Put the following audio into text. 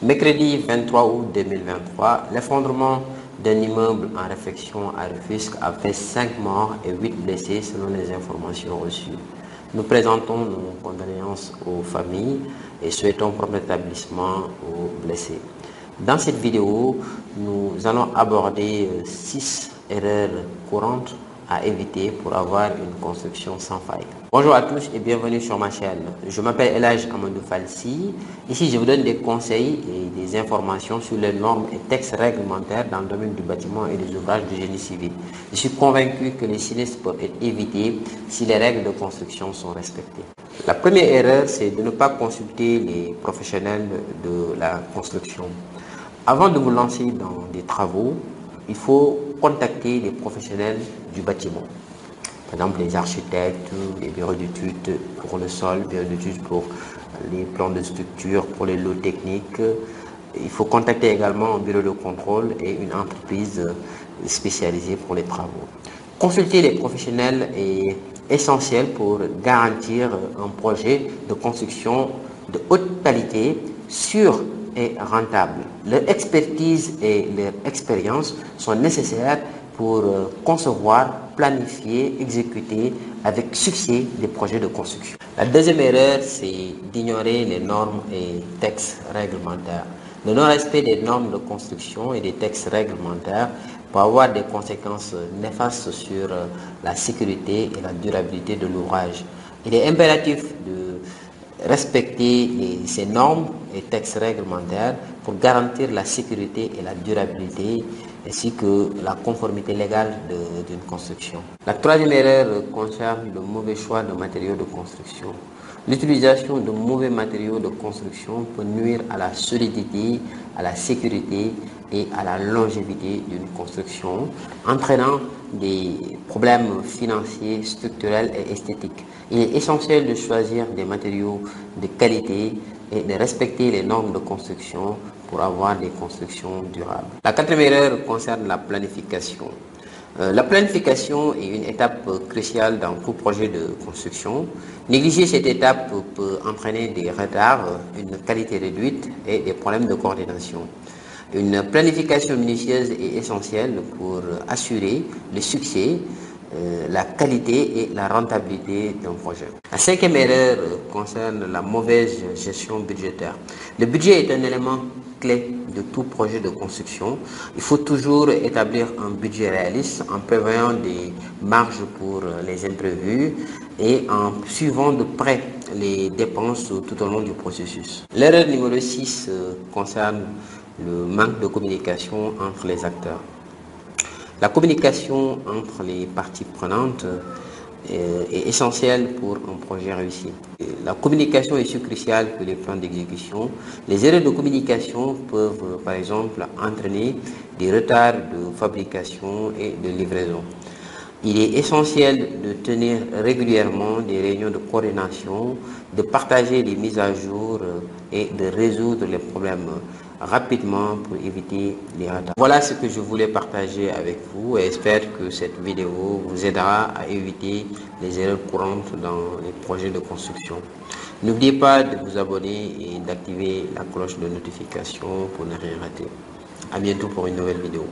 Mercredi 23 août 2023, l'effondrement d'un immeuble en réfection à Rufisque a fait 5 morts et 8 blessés selon les informations reçues. Nous présentons nos condoléances aux familles et souhaitons prompt rétablissement aux blessés. Dans cette vidéo, nous allons aborder 6 erreurs courantes à éviter pour avoir une construction sans faille. Bonjour à tous et bienvenue sur ma chaîne. Je m'appelle Elhadji Amadou Falsi. Ici, je vous donne des conseils et des informations sur les normes et textes réglementaires dans le domaine du bâtiment et des ouvrages de génie civil. Je suis convaincu que les sinistres peuvent être évités si les règles de construction sont respectées. La première erreur, c'est de ne pas consulter les professionnels de la construction. Avant de vous lancer dans des travaux, il faut contacter les professionnels du bâtiment. Par exemple, les architectes, les bureaux d'études pour le sol, bureaux d'études pour les plans de structure, pour les lots techniques. Il faut contacter également un bureau de contrôle et une entreprise spécialisée pour les travaux. Consulter les professionnels est essentiel pour garantir un projet de construction de haute qualité, sûr et rentable. Leur expertise et leur expérience sont nécessaires pour concevoir, planifier, exécuter avec succès des projets de construction. La deuxième erreur, c'est d'ignorer les normes et textes réglementaires. Le non-respect des normes de construction et des textes réglementaires peut avoir des conséquences néfastes sur la sécurité et la durabilité de l'ouvrage. Il est impératif de respecter ces normes et textes réglementaires pour garantir la sécurité et la durabilité ainsi que la conformité légale d'une construction. La troisième erreur concerne le mauvais choix de matériaux de construction. L'utilisation de mauvais matériaux de construction peut nuire à la solidité, à la sécurité et à la longévité d'une construction, entraînant des problèmes financiers, structurels et esthétiques. Il est essentiel de choisir des matériaux de qualité et de respecter les normes de construction pour avoir des constructions durables. La quatrième erreur concerne la planification. La planification est une étape cruciale dans tout projet de construction. Négliger cette étape peut entraîner des retards, une qualité réduite et des problèmes de coordination. Une planification minutieuse est essentielle pour assurer le succès, la qualité et la rentabilité d'un projet. La cinquième erreur concerne la mauvaise gestion budgétaire. Le budget est un élément clé de tout projet de construction. Il faut toujours établir un budget réaliste en prévoyant des marges pour les imprévus et en suivant de près les dépenses tout au long du processus. L'erreur numéro 6 concerne le manque de communication entre les acteurs. La communication entre les parties prenantes est essentielle pour un projet réussi. La communication est si cruciale que les plans d'exécution. Les erreurs de communication peuvent, par exemple, entraîner des retards de fabrication et de livraison. Il est essentiel de tenir régulièrement des réunions de coordination, de partager les mises à jour et de résoudre les problèmes rapidement pour éviter les retards. Voilà ce que je voulais partager avec vous et j'espère que cette vidéo vous aidera à éviter les erreurs courantes dans les projets de construction. N'oubliez pas de vous abonner et d'activer la cloche de notification pour ne rien rater. À bientôt pour une nouvelle vidéo.